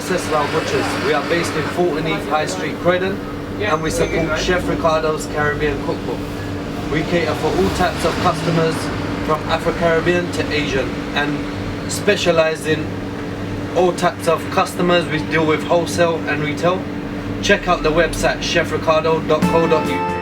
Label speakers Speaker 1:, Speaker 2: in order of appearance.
Speaker 1: USS Lao Butchers. We are based in Fulton Heath High Street, Croydon, and we support Chef Ricardo's Caribbean Cookbook. We cater for all types of customers from Afro-Caribbean to Asian, and specialize in all types of customers. We deal with wholesale and retail. Check out the website chefricardo.co.uk.